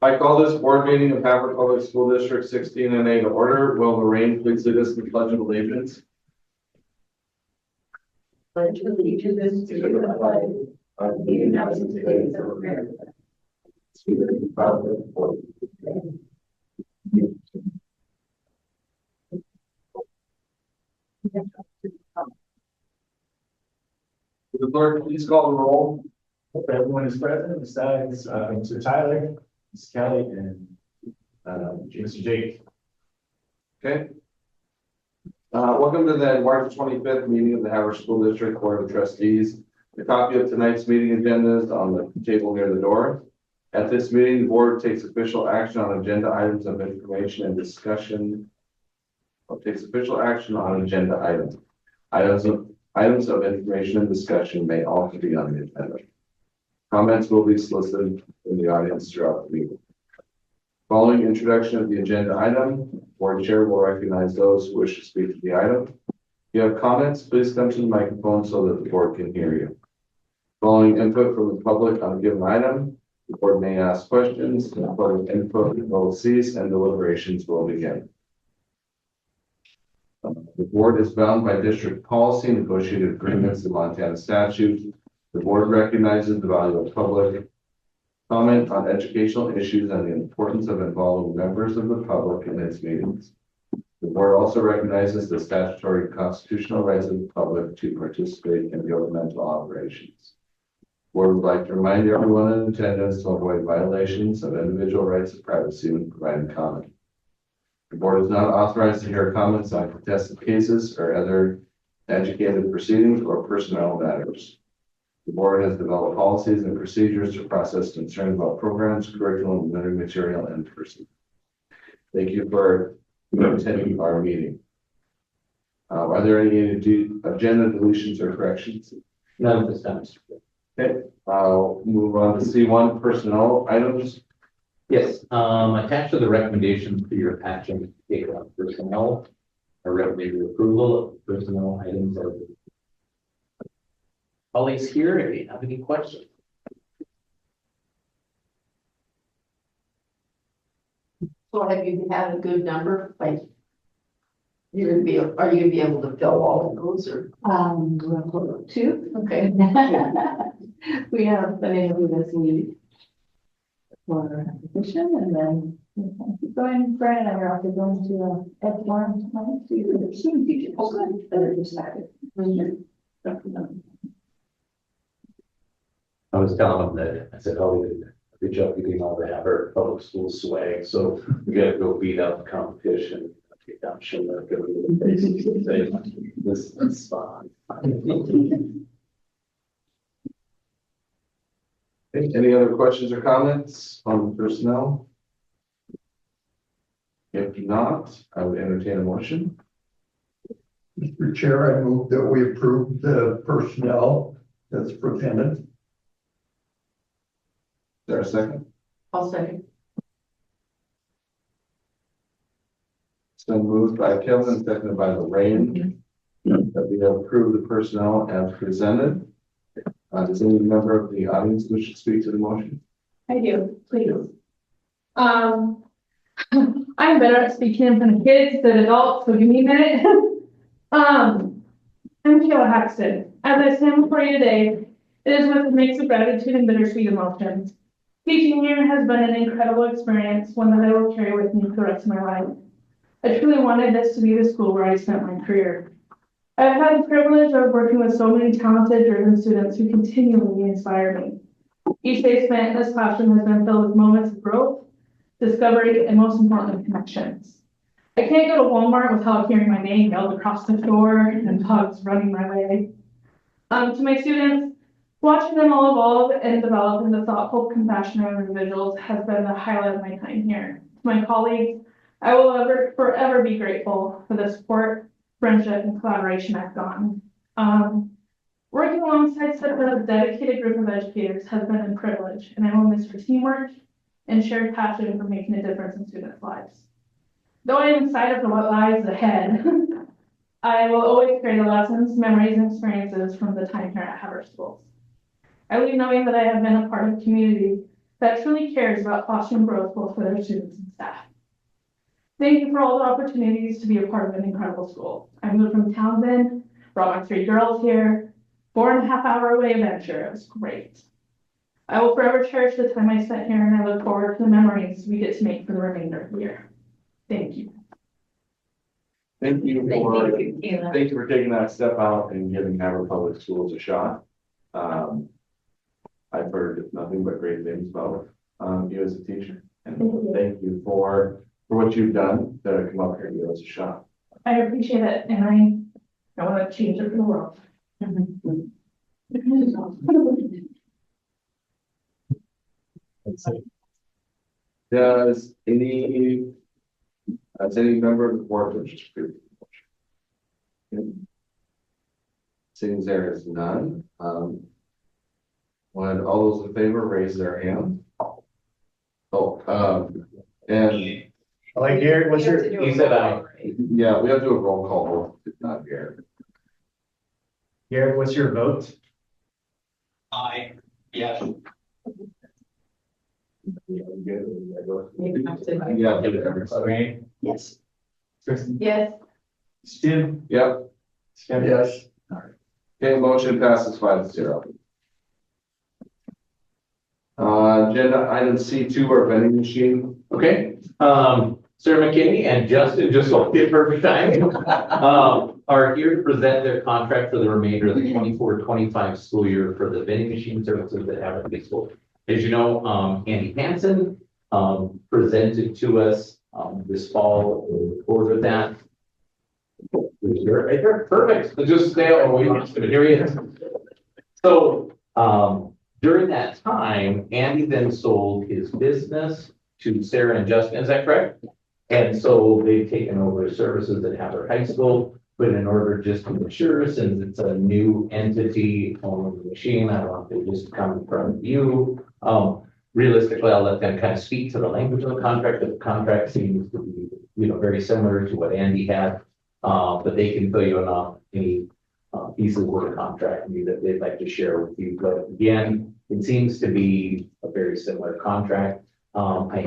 I call this board meeting of Havre Public School District 16 and A to order. Will Lorraine please lead us in the Pledge of Allegiance? Pledge allegiance to the flag of the United States of America, to the republic for Would the clerk please call the roll? Hope everyone is present besides Mr. Tyler, Ms. Kelly, and Mr. Jake. Okay. Welcome to the March 25th meeting of the Havre School District Board of Trustees. A copy of tonight's meeting agenda is on the table near the door. At this meeting, the board takes official action on agenda items of information and discussion. Takes official action on agenda items. Items of information and discussion may also be on the agenda. Comments will be solicited in the audience throughout the meeting. Following introduction of the agenda item, board chair will recognize those who wish to speak to the item. If you have comments, please come to the microphone so that the board can hear you. Following input from the public on a given item, the board may ask questions. Public input will cease and deliberations will begin. The board is bound by district policy, negotiated agreements, and Montana statute. The board recognizes the value of public comment on educational issues and the importance of involving members of the public in its meetings. The board also recognizes the statutory constitutional rights of the public to participate in governmental operations. The board would like to remind everyone in attendance to avoid violations of individual rights of privacy when providing comment. The board is not authorized to hear comments on contested cases or other educated proceedings or personnel matters. The board has developed policies and procedures to process concerns about programs, curriculum, learning material, and person. Thank you for attending our meeting. Are there any agenda deletions or corrections? None of this time. Okay, I'll move on to C1 personnel items. Yes, attached to the recommendations for your action, take on personnel. I recommend your approval of personnel items. Colleagues here, if you have any questions. So have you had a good number? Like, are you gonna be able to fill all of those or? Two. Okay. We have been able to see for a position and then we'll keep going. Brian and I are also going to Ed Warren tonight to the student teachers that are decided. I was telling them that I said, oh, good job getting all the Havre public school swag. So we got to go beat up the competition. Get down, show that go to the faces and say, this is fun. Any other questions or comments on personnel? If not, I would entertain a motion. Mr. Chair, I move that we approve the personnel that's presented. Is there a second? I'll second. It's been moved by Kevin and seconded by Lorraine that we have approved the personnel as presented. Does any member of the audience wish to speak to the motion? I do, please. I'm better at speaking in front of kids than adults, so give me a minute. I'm Kayla Haxton. As I stand before you today, it is with a mix of gratitude and bittersweet emotions. Teaching here has been an incredible experience, one that I will carry with me for the rest of my life. I truly wanted this to be the school where I spent my career. I've had the privilege of working with so many talented, driven students who continually inspire me. Each day spent in this classroom has been filled with moments of growth, discovery, and most importantly, connections. I can't go to Walmart without hearing my name yelled across the floor and dogs running my way. To my students, watching them all evolve and develop into thoughtful, compassionate individuals has been the highlight of my time here. To my colleagues, I will forever be grateful for the support, friendship, and collaboration I've gotten. Working alongside such a dedicated group of educators has been a privilege, and I will miss your teamwork and shared passion for making a difference in students' lives. Though I am excited for what lies ahead, I will always carry the lessons, memories, and experiences from the time here at Havre Schools. I leave knowing that I have been a part of a community that that truly cares about fostering growth both for their students and staff. Thank you for all the opportunities to be a part of an incredible school. I moved from Townsend, brought my 3 girls here, 4.5-hour away adventure. It was great. I will forever cherish the time I spent here, and I look forward to the memories we get to make for the remainder of the year. Thank you. Thank you for taking that step out and giving Havre Public Schools a shot. I've heard nothing but great things about you as a teacher, and thank you for what you've done to come up here and give us a shot. I appreciate it, and I want to change it for the world. Does any member of the board wish to approve the motion? Seeing there is none, when all those in favor raise their hand. And Like Garrett, what's your, He said aye. yeah, we have to do a roll call, not here. Garrett, what's your vote? Aye. Yes. Yeah, Okay. Yes. Kristen? Yes. Stu? yep. Kevin? Yes. Okay, motion passes 5-0. Agenda item C2, our vending machine. Okay, Sarah McKinney and Justin, just like the perfect time, are here to present their contract for the remainder of the 24-25 school year for the vending machine services at Havre High School. As you know, Andy Hansen, presented to us, this fall, we ordered that. Right there, perfect, just stay on, here he is. So, during that time, Andy then sold his business to Sarah and Justin, is that correct? And so they've taken over services at Havre High School, but in order just to ensure, since it's a new entity owning the machine, I don't want to just come in front of you. Realistically, I'll let them kind of speak to the language of the contract, but the contract seems to be, very similar to what Andy had. But they can fill you in on any pieces of the contract that they'd like to share with you. But again, it seems to be a very similar contract. I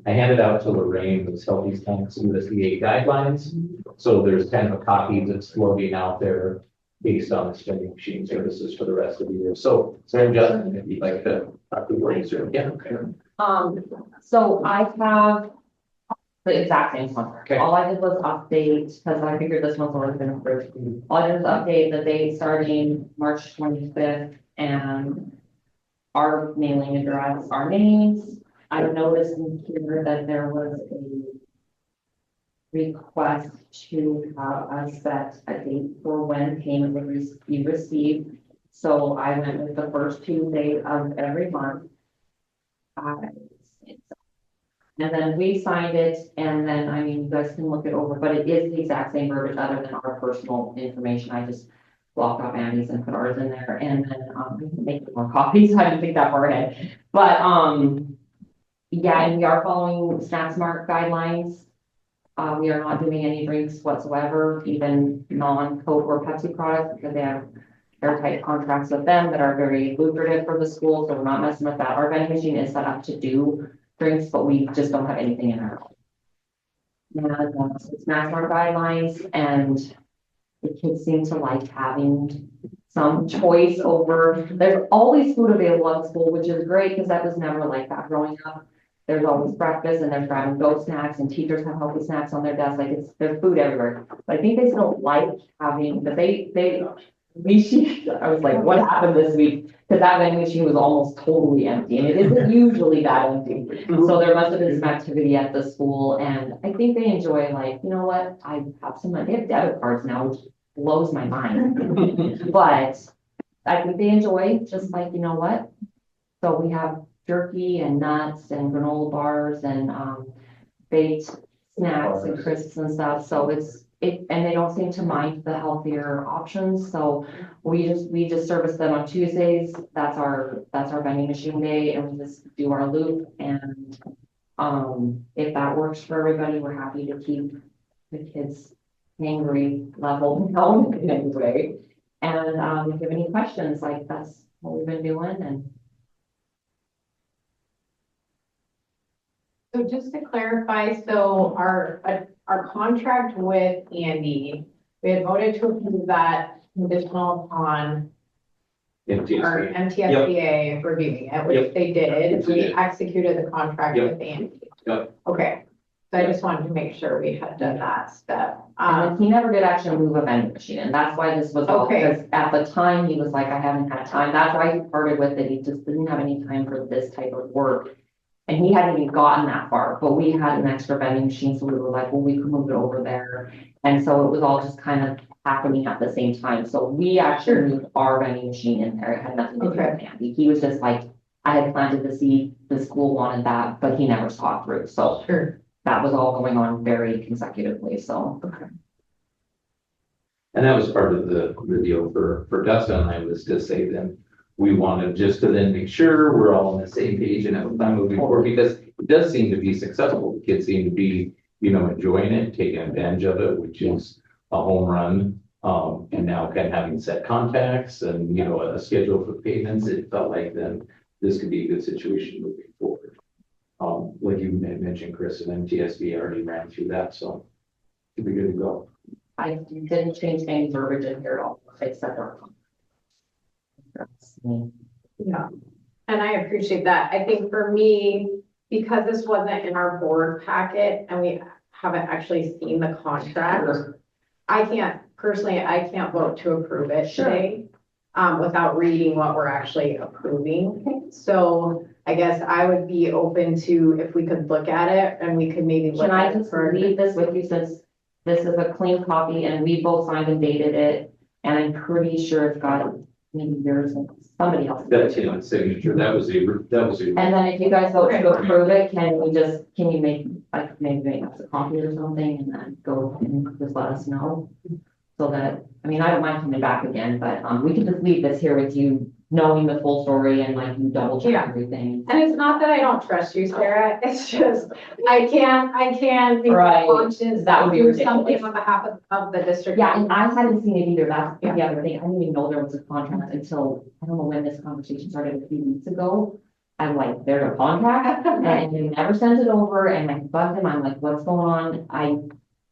handed out to Lorraine those Healthy Snacks USDA guidelines. So there's kind of a copy that's floating out there based on the vending machine services for the rest of the year. So Sarah, Justin, if you'd like to talk to the board, yeah. So I have the exact same contract. Okay. All I did was update, because I figured this one's already been approved. All I did was update the date starting March 25th and our mailing address, our names. I noticed in here that there was a request to have us set a date for when payment would be received. So I went with the first Tuesday of every month. And then we signed it, and then, I mean, you guys can look it over, but it is the exact same verbiage other than our personal information. I just blocked off Andy's and put ours in there, and then, we can make more copies. I didn't think that far ahead. But, yeah, and we are following Snack Smart guidelines. We are not doing any drinks whatsoever, even non-Coke or Pepsi products, because they have airtight contracts with them that are very lucrative for the school, so we're not messing with that. Our vending machine is set up to do drinks, but we just don't have anything in our. And it's Snack Smart guidelines, and the kids seem to like having some choice over. There's always food available at school, which is great because that was never like that growing up. There's always breakfast, and there's grab-and-go snacks, and teachers have healthy snacks on their desk. Like there's food everywhere. But I think they still like having, but I was like, what happened this week? Because that vending machine was almost totally empty, and it isn't usually that empty. So there must have been some activity at the school, and I think they enjoy, like, you know what? I have some, they have debit cards now, which blows my mind. But I think they enjoy, just like, you know what? So we have jerky and nuts and granola bars and baked snacks and crisps and stuff. So and they don't seem to mind the healthier options. So we just service them on Tuesdays. That's our vending machine day, and we just do our loop. And if that works for everybody, we're happy to keep the kids hangry level down in any way. And if you have any questions, like, that's what we've been doing. And So just to clarify, so our contract with Andy, we had voted to approve that conditional upon our MTSB. MTSBA reviewing it, which Yep. they did. Yes, they We did. executed the contract Yep. with Andy. Yep. Okay, so I just wanted to make sure we had done that step. And then he never did actually move a vending machine, and that's why this was all, Okay. because at the time, he was like, I haven't had time, that's why he parted with it, he just didn't have any time for this type of work. And he hadn't even gotten that far, but we had an extra vending machine, so we were like, well, we could move it over there. And so it was all just kind of happening at the same time, so we actually moved our vending machine in there, it had nothing to do with Andy. He was just like, I had planted the seed, the school wanted that, but he never saw it through, so Sure. that was all going on very consecutively, so. And that was part of the deal for Dustin and I, was to say then, we wanted just to then make sure we're all on the same page and have a plan moving forward, because it does seem to be successful. The kids seem to be, enjoying it, taking advantage of it, which is a home run. And now kind of having set contacts and, a schedule for payments, it felt like then this could be a good situation moving forward. Like you had mentioned, Chris, and MTSB already ran through that, so it'd be good to go. I didn't change any verbiage in here at all, except our. That's me. Yeah, and I appreciate that. I think for me, because this wasn't in our board packet and we haven't actually seen the contract, I can't vote to approve it today, without reading what we're actually approving. So I guess I would be open to, if we could look at it and we could maybe look Can I at it just for. leave this with you, since this is a clean copy and we both signed and dated it, and I'm pretty sure it's got maybe yours and somebody else. That's his signature, that was a. And then if you guys vote to approve it, can you make, like, maybe make us a copy or something and then go and just let us know? So that, I mean, I don't mind coming back again, but, we can just leave this here with you, knowing the full story and like you double check Yeah. everything. And it's not that I don't trust you, Sarah, it's just, I can't be Right. conscious. That would be do something ridiculous. on behalf of the district. Yeah, and I hadn't seen it either, that's the Yeah. other thing, I didn't even know there was a contract until, I don't know when this conversation started, a few weeks ago. I'm like, there's a contract, and he never sent it over, and I bugged him, I'm like, what's going on?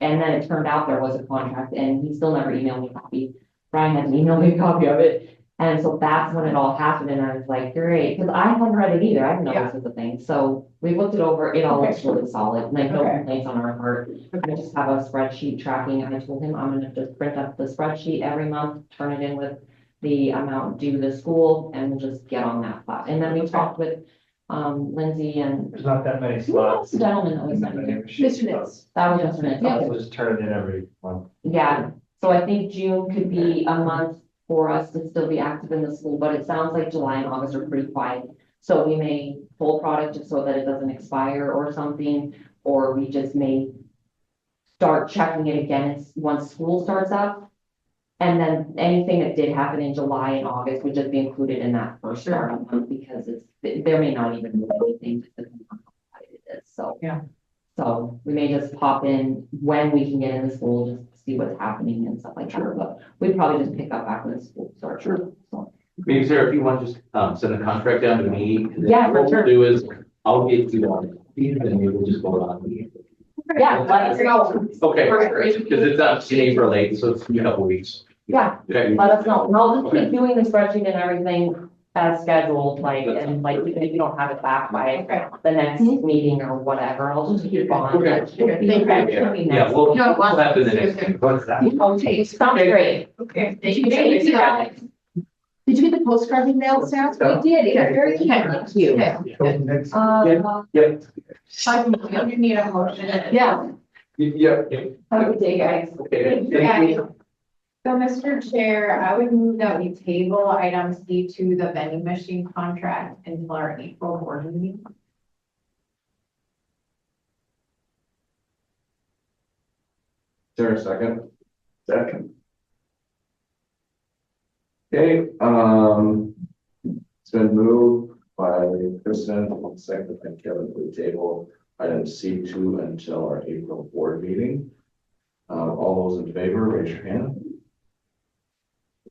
And then it turned out there was a contract, and he still never emailed me a copy. Brian had to email me a copy of it, and so that's when it all happened, and I was like, great, because I hadn't read it either, I didn't know this was a thing, so we looked it over, it all looks really solid, like no Okay. complaints on our part. I just have a spreadsheet tracking, and I told him I'm gonna just print up the spreadsheet every month, turn it in with the amount due to the school, and we'll just get on that file. And then we talked with, Lindsay and There's not that many who was spots. the gentleman that was sending here? That was just an, I'll just turn it in every month. yeah, so I think June could be a month for us to still be active in the school, but it sounds like July and August are pretty quiet. So we may pull product just so that it doesn't expire or something, or we just may start checking it again once school starts up. And then anything that did happen in July and August would just be included in that first startup month, because there may not even be anything depending on how quiet it is, so. Yeah. So we may just pop in when we can get in the school, just to see what's happening and stuff like that, but we'd probably just pick up back when the school starts. Sure. So, Maybe Sarah, if you want, just send a contract down to me. And then Yeah, for what sure. we'll do is, I'll get you on, and then we'll just go on. yeah, let us know. Okay, For sure. because it's up in April 8th, so it's a couple weeks. Yeah, Okay. let us know, and I'll just keep doing the spreadsheet and everything as scheduled, like, and like, even if you don't have it back by Okay. the next meeting or whatever, I'll just keep on. Okay. It should be- it should be Yeah, next. we'll have to the next. What's that? Okay, sounds great. Okay. Thank you, guys. Did you get the postcard email, Sarah? We did, it's very kind, thank you. Next. Yep. You need a motion. Yeah, Yep. have a good day, guys. Okay, thank you. So, Mr. Chair, I would move that we table item C to the vending machine contract until our April board meeting. Is there a second? Second. Okay, it's been moved by Kristen, second by Kevin to the table, item C2 until our April board meeting. All those in favor, raise your hand.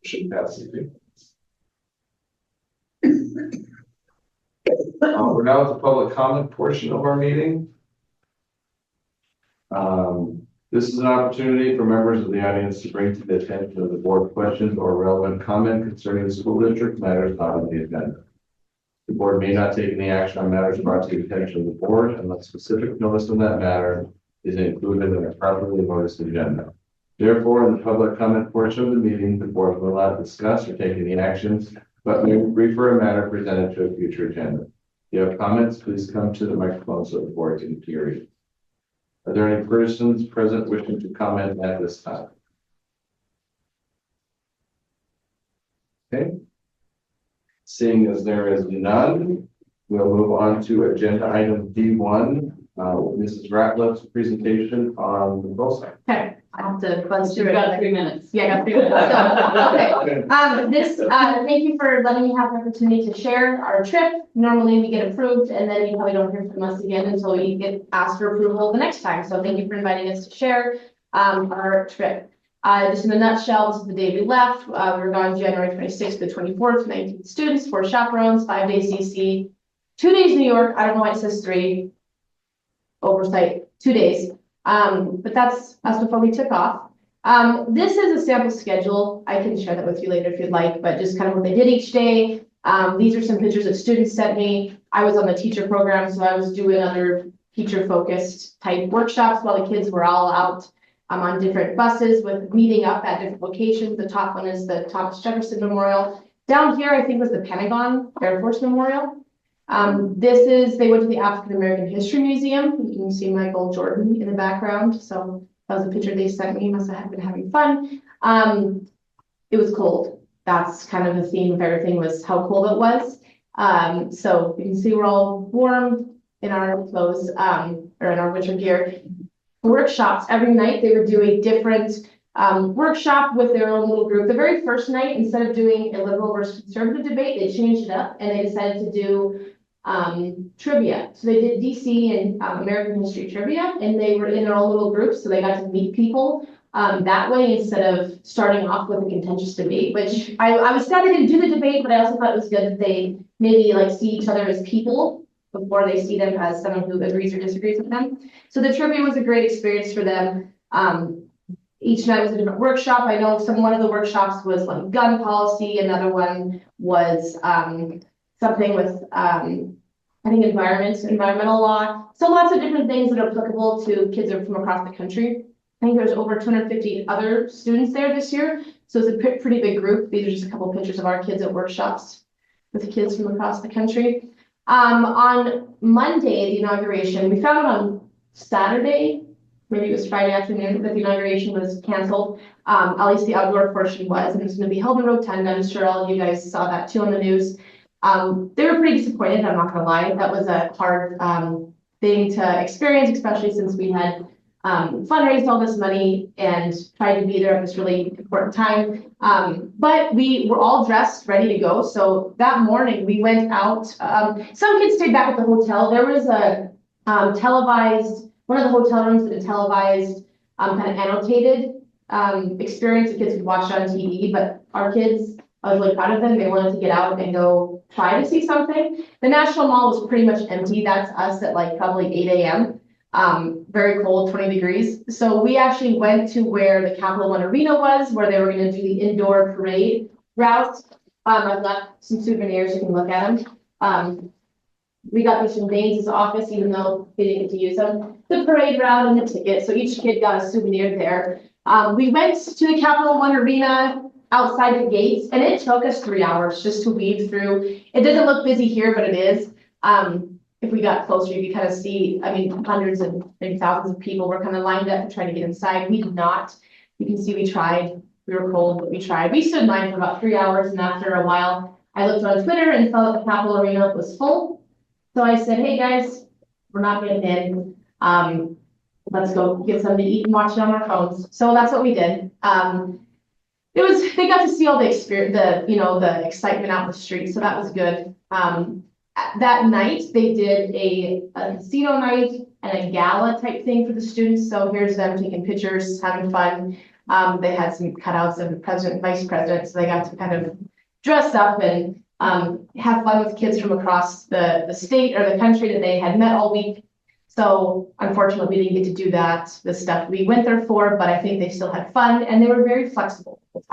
Motion passes. We're now at the public comment portion of our meeting. This is an opportunity for members of the audience to bring to the attention of the board questions or relevant comment concerning the school district matters not on the agenda. The board may not take any action on matters brought to the attention of the board unless specific notice of that matter is included in a properly noticed agenda. Therefore, in the public comment portion of the meeting, the board will not discuss or take any actions, but may refer a matter presented to a future agenda. If you have comments, please come to the microphone so the board can hear you. Are there any persons present wishing to comment at this time? Okay. Seeing as there is none, we'll move on to agenda item D1, Mrs. Ratliff's presentation on the goal site. Okay, I have to buzz through You've got it. 3 minutes. Yeah, I got 3 minutes. So, okay. Thank you for letting me have the opportunity to share our trip. Normally we get approved and then you probably don't hear from us again until we get asked for approval the next time. So thank you for inviting us to share, our trip. Just in a nutshell, this is the day we left. We were gone January 26th to 24th, 19 students, 4 chaperones, 5 days DC, 2 days New York. I don't know why it says 3. Oversight, 2 days. But that's before we took off. This is a sample schedule. I can share that with you later if you'd like, but just kind of what they did each day. These are some pictures that students sent me. I was on the teacher program, so I was doing other teacher focused type workshops while the kids were all out on different buses with meeting up at different locations. The top one is the Thomas Jefferson Memorial. Down here, I think was the Pentagon Air Force Memorial. They went to the African American History Museum. You can see Michael Jordan in the background. So that was a picture they sent me. Must have been having fun. It was cold. That's kind of the theme of everything, was how cold it was. So you can see we're all warm in our clothes, or in our winter gear. Workshops every night. They would do a different workshop with their own little group. The very first night, instead of doing a liberal versus conservative debate, they changed it up and they decided to do trivia. So they did DC and American history trivia, and they were in their own little groups, so they got to meet people that way instead of starting off with a contentious debate, which I was sad they didn't do the debate, but I also thought it was good that they maybe like see each other as people before they see them as someone who agrees or disagrees with them. So the trivia was a great experience for them. Each night was a different workshop. I know one of the workshops was like gun policy. Another one was something with I think environmental law. So lots of different things that are applicable to kids from across the country. I think there's over 250 other students there this year. So it's a pretty big group. These are just a couple of pictures of our kids at workshops with kids from across the country. On Monday, the inauguration, we found it on Saturday, maybe it was Friday afternoon, that the inauguration was canceled. At least the outdoor portion was, and it's going to be held in Rotunda. I'm sure all of you guys saw that too on the news. They were pretty disappointed, I'm not gonna lie. That was a hard thing to experience, especially since we had fundraised all this money and tried to be there at this really important time. But we were all dressed, ready to go. So that morning we went out. Some kids stayed back at the hotel. There was a televised, one of the hotel rooms that a televised kind of annotated experience the kids could watch on TV, but our kids, I was really proud of them. They wanted to get out and go try to see something. The National Mall was pretty much empty. That's us at like probably 8 a.m. Very cold, 20 degrees. So we actually went to where the Capital One Arena was, where they were going to do the indoor parade route. I've left some souvenirs. You can look at them. We got these from Danes' office, even though they didn't get to use them. The parade route and the ticket. So each kid got a souvenir there. We went to the Capital One Arena outside the gates, and it took us 3 hours just to weave through. It doesn't look busy here, but it is. If we got closer, you could kind of see, I mean, hundreds and maybe thousands of people were kind of lined up to try to get inside. We did not. You can see we tried. We were cold, but we tried. We stood in line for about 3 hours, and after a while, I looked on Twitter and saw that the Capitol Arena was full. So I said, hey guys, we're not getting in. Let's go get something to eat and watch it on our phones. So that's what we did. They got to see all the experience, the excitement out in the street. So that was good. That night they did a casino night and a gala type thing for the students. So here's them taking pictures, having fun. They had some cutouts of the president and vice president. So they got to kind of dress up and have fun with kids from across the state or the country that they had met all week. So unfortunately, we didn't get to do that, the stuff we went there for, but I think they still had fun and they were very flexible the whole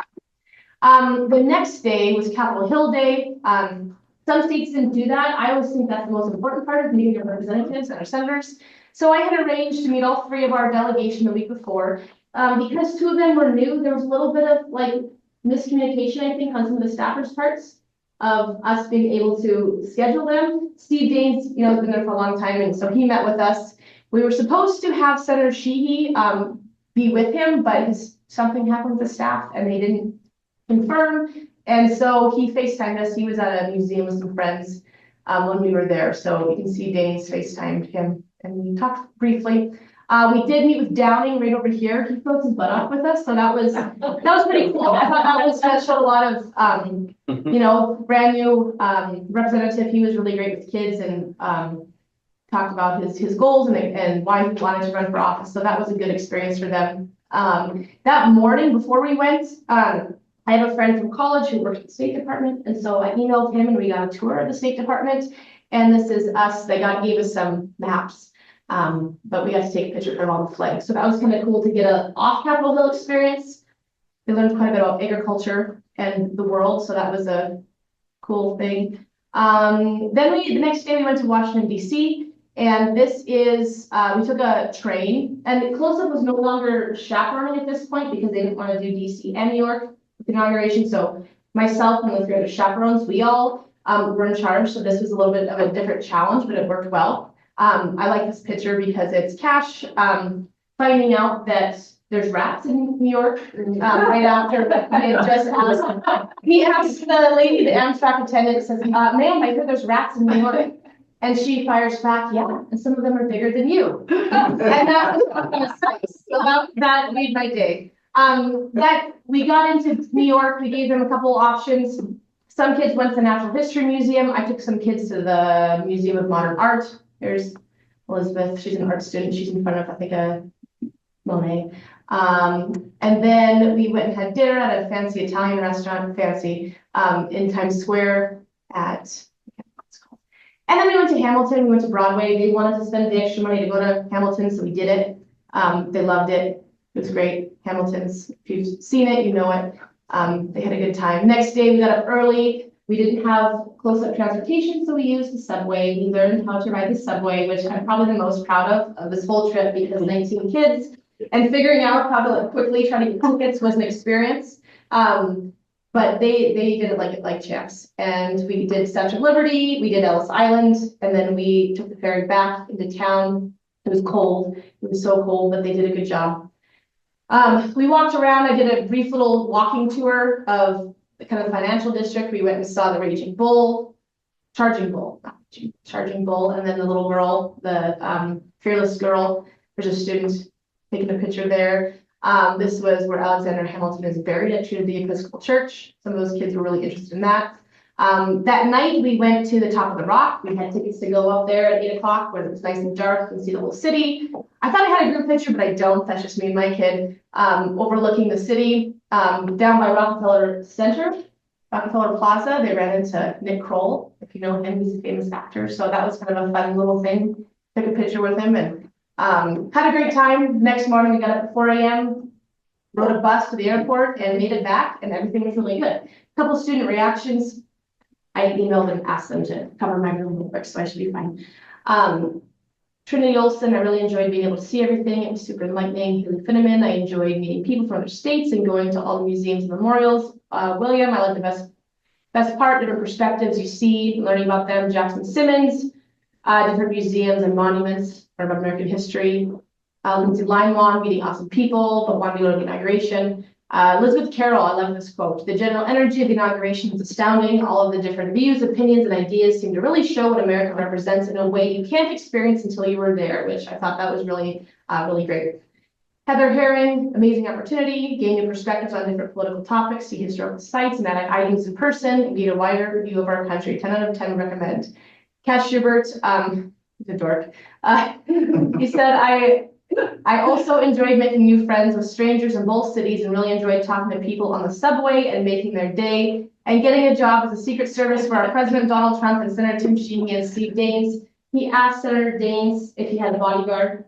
time. The next day was Capitol Hill Day. Some states didn't do that. I always think that's the most important part of meeting our representatives and our senators. So I had arranged to meet all three of our delegation the week before. Because two of them were new, there was a little bit of like miscommunication, I think, on some of the staffers' parts of us being able to schedule them. Steve Daines, has been there for a long time, and so he met with us. We were supposed to have Senator Sheehy be with him, but something happened with the staff and they didn't confirm. And so he FaceTimed us. He was at a museum with some friends when we were there. So you can see Daines FaceTimed him and we talked briefly. We did meet with Downing right over here. He filled his butt off with us, so that was pretty cool. I thought that showed a lot of brand new representative. He was really great with kids and talked about his goals and why he wanted to run for office. So that was a good experience for them. That morning before we went, I have a friend from college who worked at the State Department, and so I emailed him and we got a tour of the State Department. And this is us. They gave us some maps. But we got to take a picture of all the flags. So that was kind of cool to get a off Capitol Hill experience. We learned quite a bit about agriculture and the world, so that was a cool thing. Then the next day we went to Washington, DC, and this is, we took a train, and the close-up was no longer chaperoning at this point because they didn't want to do DC and New York with the inauguration. So myself and the three other chaperones, we all were in charge. So this was a little bit of a different challenge, but it worked well. I like this picture because it's Cash finding out that there's rats in New York right after he asked the lady, the Amtrak attendant, says, ma'am, I heard there's rats in New York. And she fires back, yeah, and some of them are bigger than you. And that was nice. So that made my day. That we got into New York, we gave them a couple options. Some kids went to the Natural History Museum. I took some kids to the Museum of Modern Art. There's Elizabeth, she's an art student. She's in front of, I think, a Monet. And then we went and had dinner at a fancy Italian restaurant, in Times Square what's it called? And then we went to Hamilton, we went to Broadway. They wanted to spend the extra money to go to Hamilton, so we did it. They loved it. It was great. Hamilton's, if you've seen it, you know it. They had a good time. Next day, we got up early. We didn't have close-up transportation, so we used the subway. We learned how to ride the subway, which I'm probably the most proud of this whole trip because 19 kids and figuring out how to quickly try to get tickets was an experience. But they didn't like it like champs. And we did Statue of Liberty, we did Ellis Island, and then we took the ferry back into town. It was cold. It was so cold, but they did a good job. We walked around. I did a brief little walking tour of the kind of financial district. We went and saw the Charging Bull, and then the little girl, the fearless girl. There's a student taking a picture there. This was where Alexander Hamilton is buried at Trinity Episcopal Church. Some of those kids were really interested in that. That night we went to the top of the rock. We had tickets to go up there at 8 o'clock when it was nice and dark and see the whole city. I thought I had a group picture, but I don't. That's just me and my kid overlooking the city. Down by Rockefeller Center, Rockefeller Plaza, they ran into Nick Kroll. If you know him, he's a famous actor. So that was kind of a fun little thing. Took a picture with him and had a great time. Next morning we got up at 4 a.m., rode a bus to the airport and made it back, and everything was really good. A couple student reactions. I emailed and asked them to cover my room real quick, so I should be fine. Trinity Olson, I really enjoyed being able to see everything. It was super enlightening. Haley Finneman, I enjoyed meeting people from other states and going to all the museums and memorials. William, I like the best part, different perspectives you see, learning about them. Jackson Simmons, different museums and monuments about American history. Lindsay Limewan, meeting awesome people, but wanting to go to the inauguration. Elizabeth Carroll, I love this quote. The general energy of the inauguration was astounding. All of the different views, opinions, and ideas seem to really show what America represents in a way you can't experience until you were there, which I thought that was really, really great. Heather Herring, amazing opportunity, gain new perspectives on different political topics, see historical sites and add items in person, and get a wider view of our country. 10 out of 10 recommend. Cass Schubert, he's a dork. He said, I also enjoyed making new friends with strangers in both cities and really enjoyed talking to people on the subway and making their day and getting a job as a Secret Service for our President Donald Trump and Senator Tim Sheehy and Steve Daines. he asked Senator Daines if he had a bodyguard.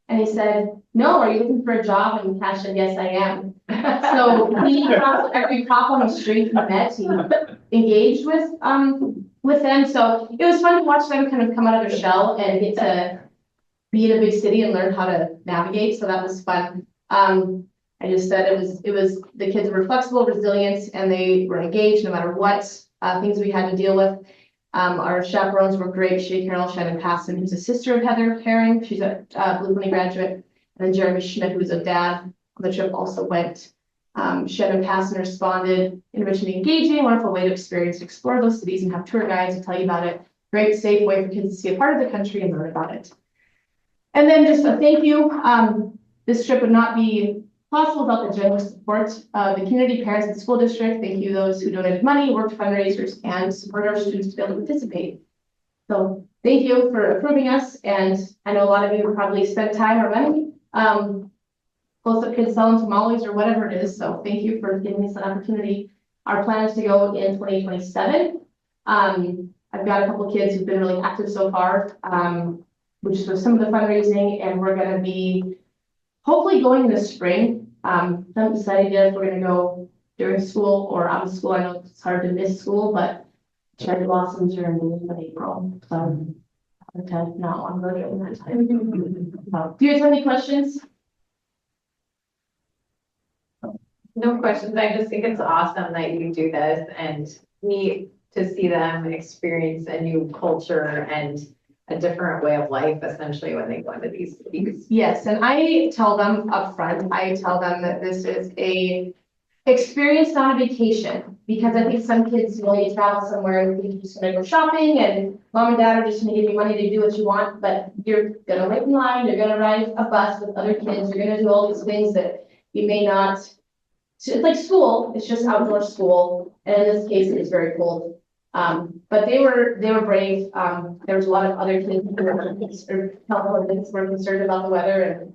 And he said, no, are you looking for a job? And Cash said, yes, I am. So he, every cop on the street he met, he engaged with them. So it was fun to watch them kind of come out of their shell and get to be in a big city and learn how to navigate. So that was fun. I just said it was the kids were flexible, resilient, and they were engaged no matter what things we had to deal with. Our chaperones were great. Shay Carroll, Shannon Passon, who's a sister of Heather Herring. She's a Blue Pony graduate. And then Jeremy Schmidt, who's a dad on the trip, also went. Shannon Passon responded, enriching, engaging, wonderful way to experience, explore those cities and have tour guides to tell you about it. Great, safe way for kids to see a part of the country and learn about it. And then just a thank you. This trip would not be possible without the generous support of the community, parents, and school district. Thank you those who donated money, worked fundraisers, and supported our students to be able to participate. So thank you for approving us. And I know a lot of you probably spent time or money close up kids selling tamales or whatever it is. So thank you for giving us an opportunity. Our plan is to go in 2027. I've got a couple of kids who've been really active so far, which was some of the fundraising, and we're going to be hopefully going in the spring. Haven't decided yet if we're gonna go during school or out of school. I know it's hard to miss school, but cherry blossoms are in bloom in April. So I would not want to go during that time. Do you guys have any questions? No questions. I just think it's awesome that you do this and neat to see them experience a new culture and a different way of life, essentially, when they go into these cities. Yes, and I tell them upfront, I tell them that this is a experience, not a vacation, because I think some kids, you travel somewhere and think you're just gonna go shopping and mom and dad are just gonna give you money to do what you want, but you're gonna wait in line, you're gonna ride a bus with other kids, you're gonna do all these things that you may not. So it's like school, it's just outdoor school, and in this case, it is very cold. But they were brave. There was a lot of other kids who were concerned about the weather, and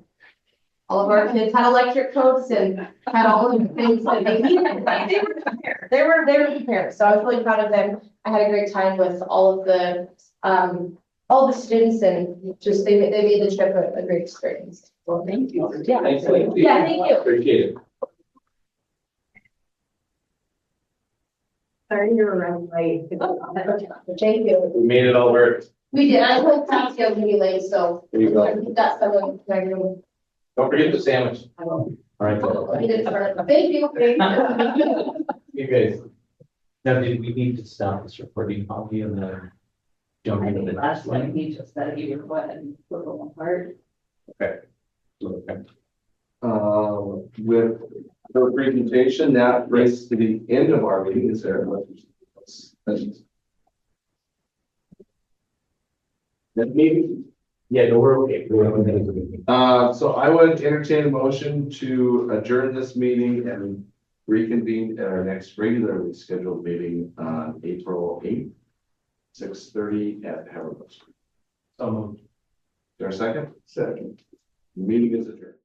all of our kids had electric coats and had all of the things that they needed. They were prepared. They were prepared. So I was really proud of them. I had a great time with all of the students, and just they made the trip a great experience. Well, thank you. Yeah, thank you. Appreciate it. Sorry you're running late. Thank you. We made it all work. We did. I hope time scales will be late, so There you go. that's someone in my room. Don't forget the sandwich. I will. All right. Thank you. You guys. Now, did we need to stop this recording copy and then jump into the next one? He just said he would go ahead and put them apart. Okay. With the presentation, that brings to the end of our meeting. Is there questions? That meeting? Yeah, no, we're okay. So I would entertain a motion to adjourn this meeting and reconvene at our next regularly scheduled meeting on April 8th, 6:30 at Havre. Is there a second? Second. The meeting is adjourned.